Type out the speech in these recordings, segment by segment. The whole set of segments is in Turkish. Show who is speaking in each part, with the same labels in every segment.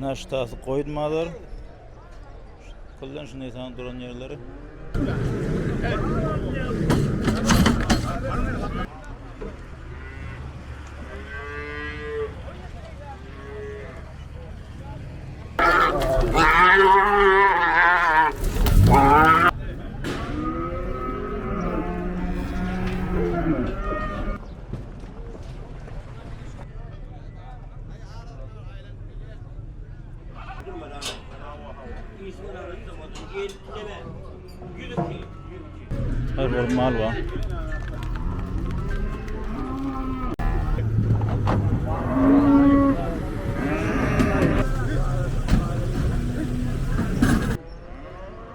Speaker 1: Naştası koymadır. Kullan şunu sana duran yerleri. Her bir mal var.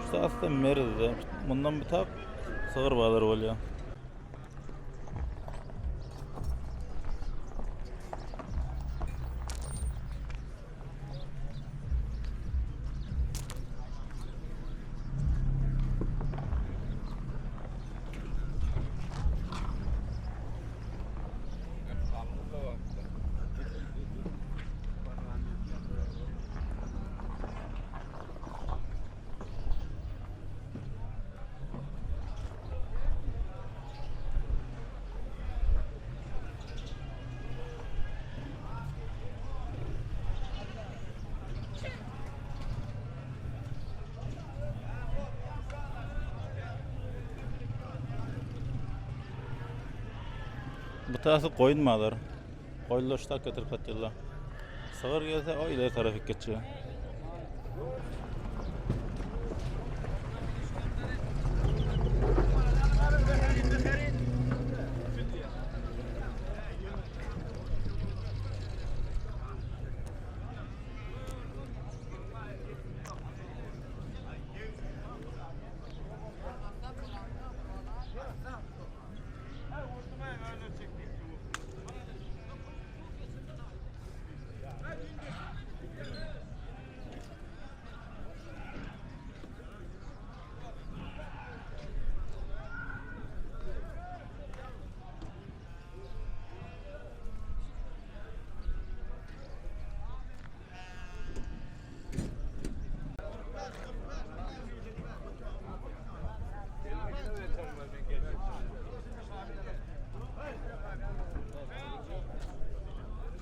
Speaker 1: İşte aslında merdi. Bundan bir tak sığır bağlar oluyor. Bu tarafı koyunmalar. Koyunlar şu tak getirip atıyorlar. Sığır gelse o ileri tarafa geçiyor.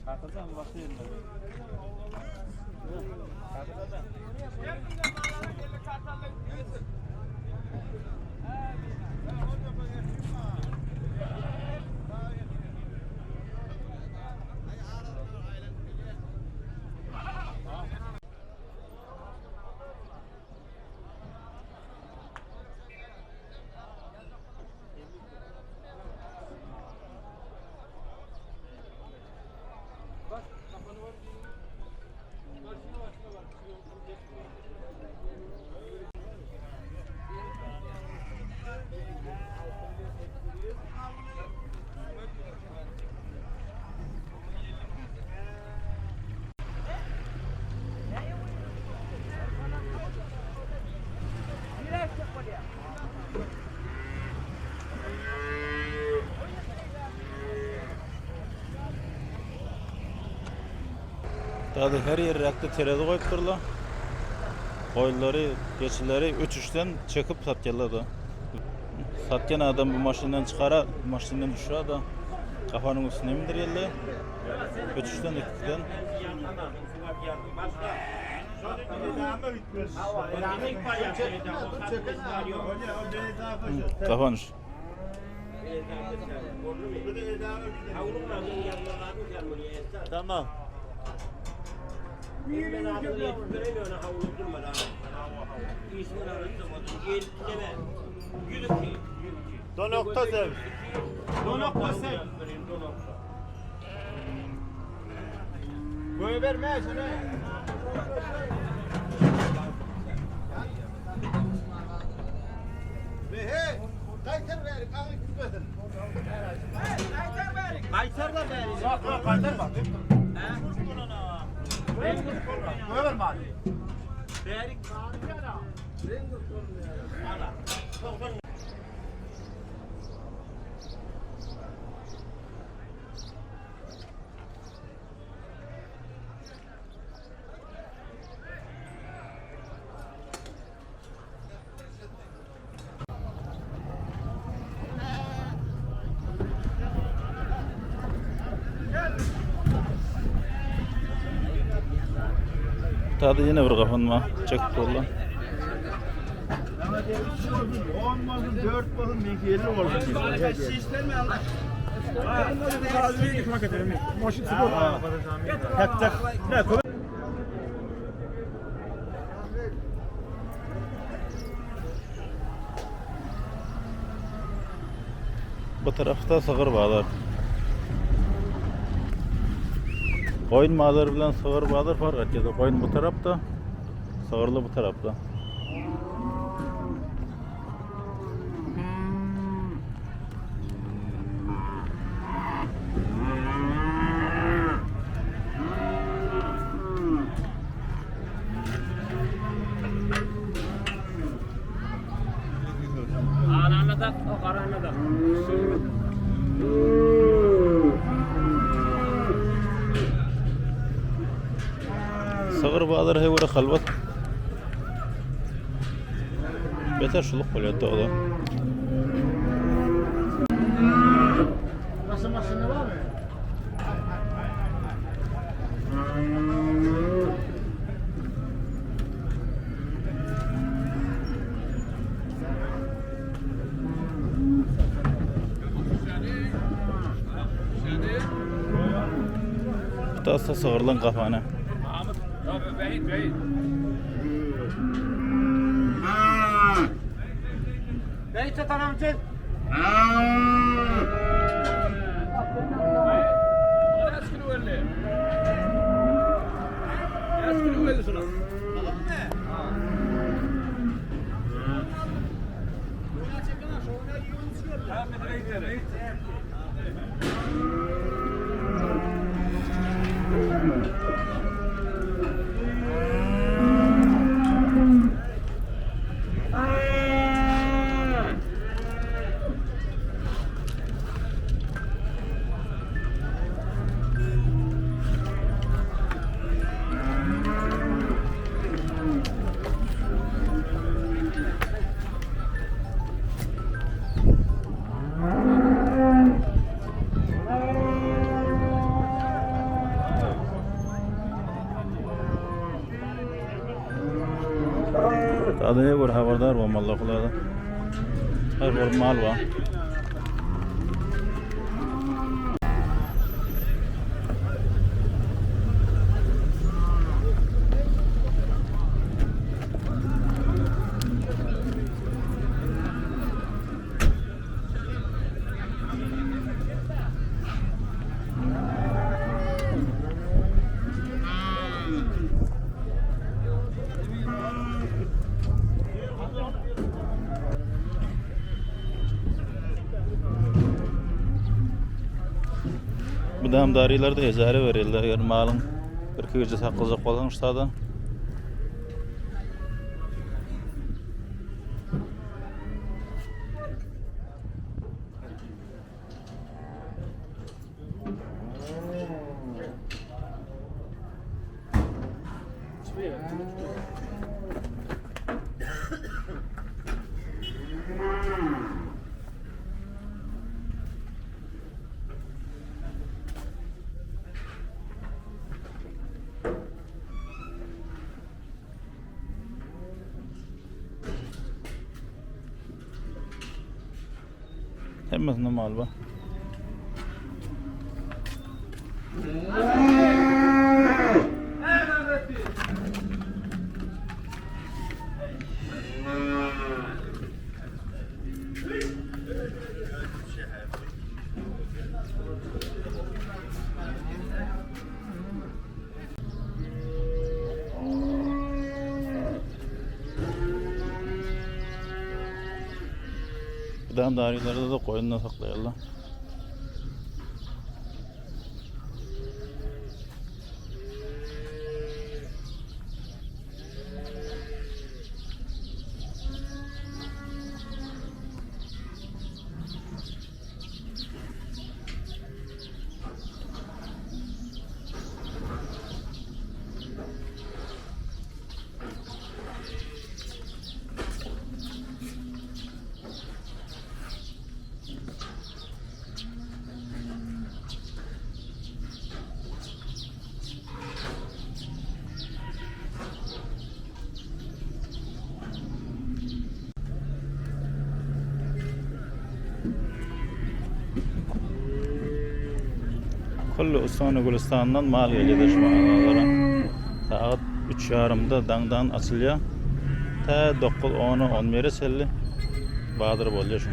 Speaker 1: Kartadan bakayım ben. Kartadan. Tabi her yer rakta terezi koyup durla. Koyunları, geçileri 3-3'ten çekip satyalladı. Satyan adam bu maşinden çıkara, maşinden düşüyor da kafanın üstüne indir yerle. 3-3'ten 2'den. Kafanış. Tamam. Donokta sev. Donokta sev. Böyle verme şunu. Ve kaytar ver, kahve gitmesin. Kaytar da ver. Yok, kaytar bak. Böyle mi abi? Değerik. Tadı yine bir kapanma. Çekti valla.
Speaker 2: Olmasın 4 basın belki 50 olsun. Maşın spor. Tak tak. Ne kolay.
Speaker 1: Bu tarafta sığır bağlar. Koyun mağları bilen sığır bağlar fark etdi. Koyun bu tarafta, sığırlı bu tarafta.
Speaker 3: Ananda, o karanada.
Speaker 1: Sığır bağlar hevura kalbat. Beter şuluk koyuyor da.
Speaker 2: Maşın var mı?
Speaker 1: Bu da sığırlan kafanı.
Speaker 3: Tabii beyit. Beyit satanam için.
Speaker 1: Tadı hevura haberdar var mallaklarda. Her bir mal var. Bu damdariler de ecare verirler. Eğer malın bir köyce saklayacak olsanızsa da. Hemmesinde mal var. Bu damdarilerde de koyundan saklayarlar. Kullu Osmani Gülistan'dan mal geliyor şu mağazalara. Saat 3:30'da dangdan açılıyor. Ta 9:10 11 selli Bahadır bolýar şu.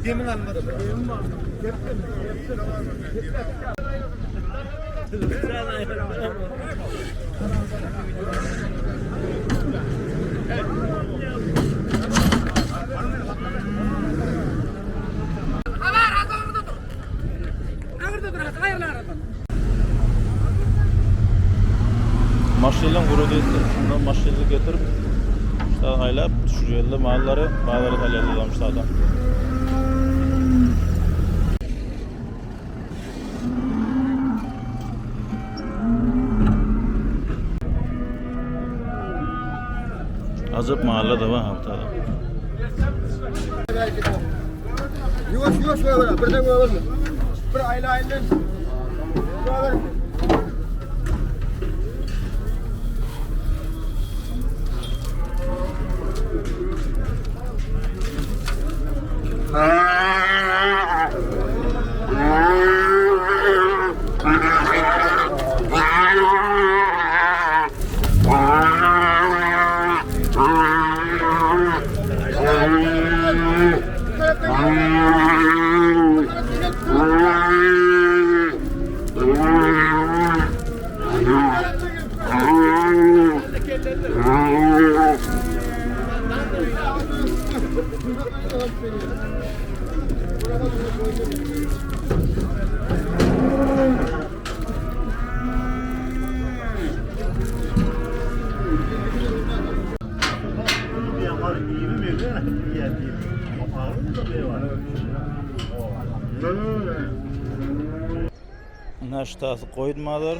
Speaker 2: Demin almadım.
Speaker 1: Maşynyň gurudy, şundan maşyny getirip işte aylap düşürýärler mallary, bazara salýarlar adam. Azap mahalle de var haftada.
Speaker 2: Yuvaş yuvaş böyle birden böyle. Bir aile ailen. Böyle.
Speaker 1: Naştası koyulmalar.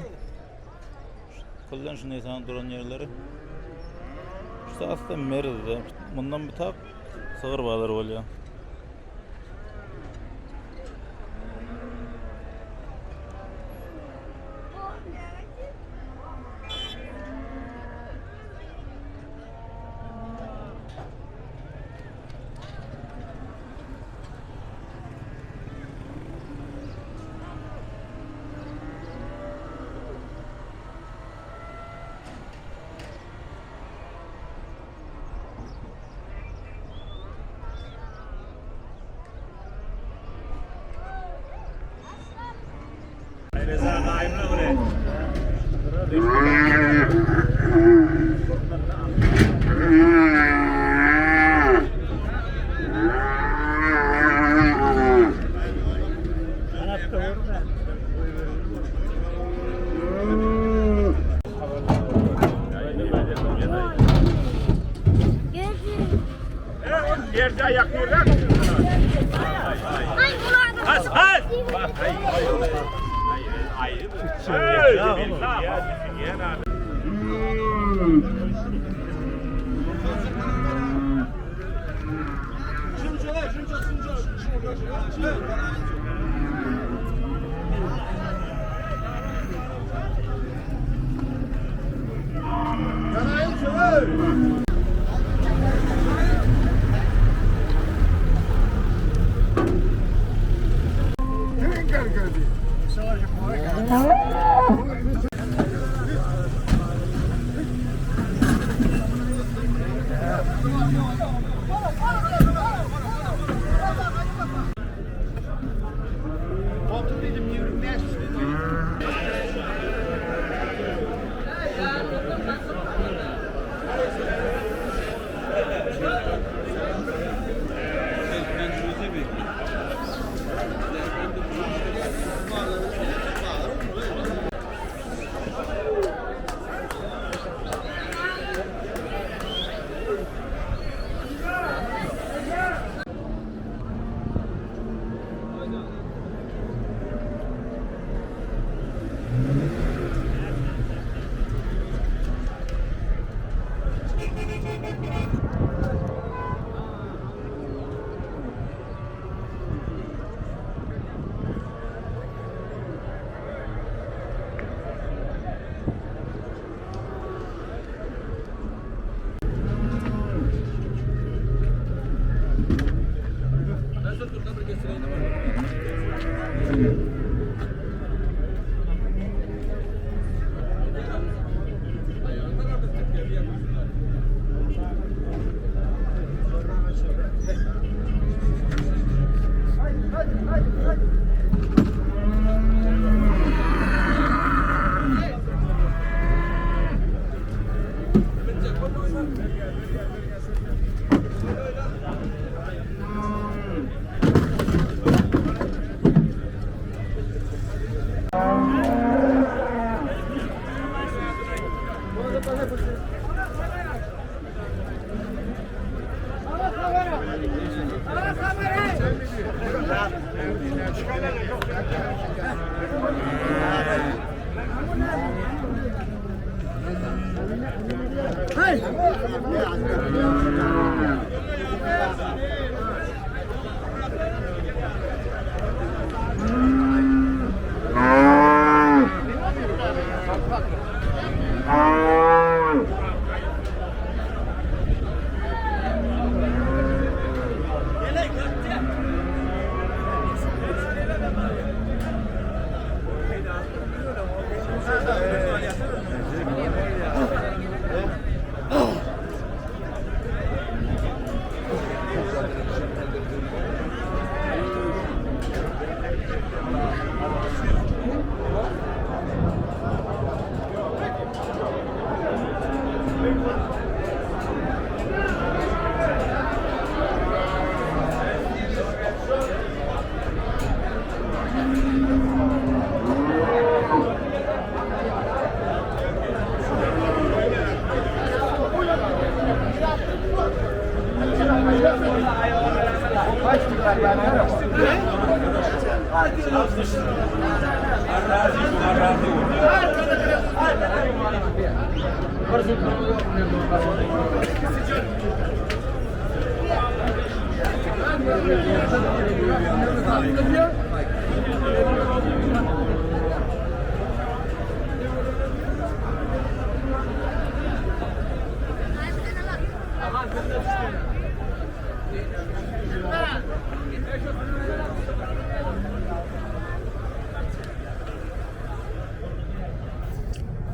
Speaker 1: Kullan şunu insan duran yerleri. İşte aslında merdi. Bundan bir tak sığır bağlar oluyor.
Speaker 2: Reza daimle buraya. Yerde yakıyorlar. Az az.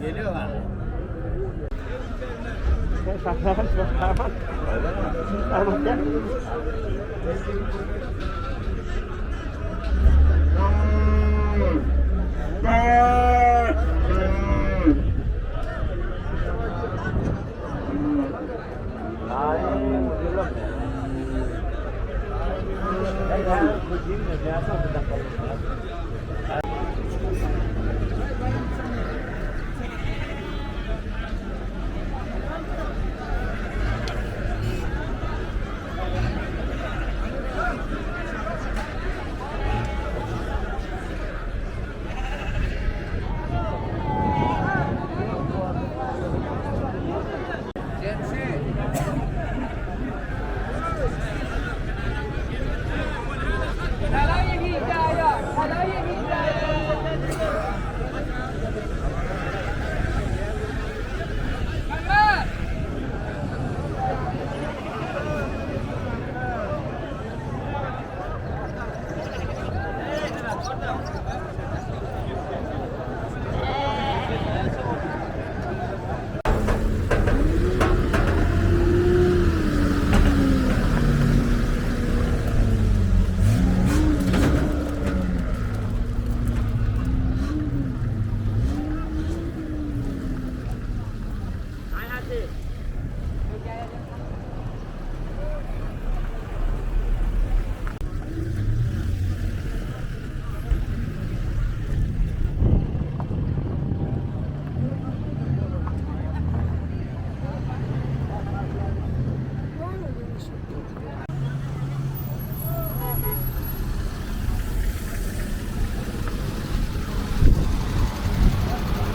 Speaker 3: Geliyorlar.
Speaker 2: Tamam.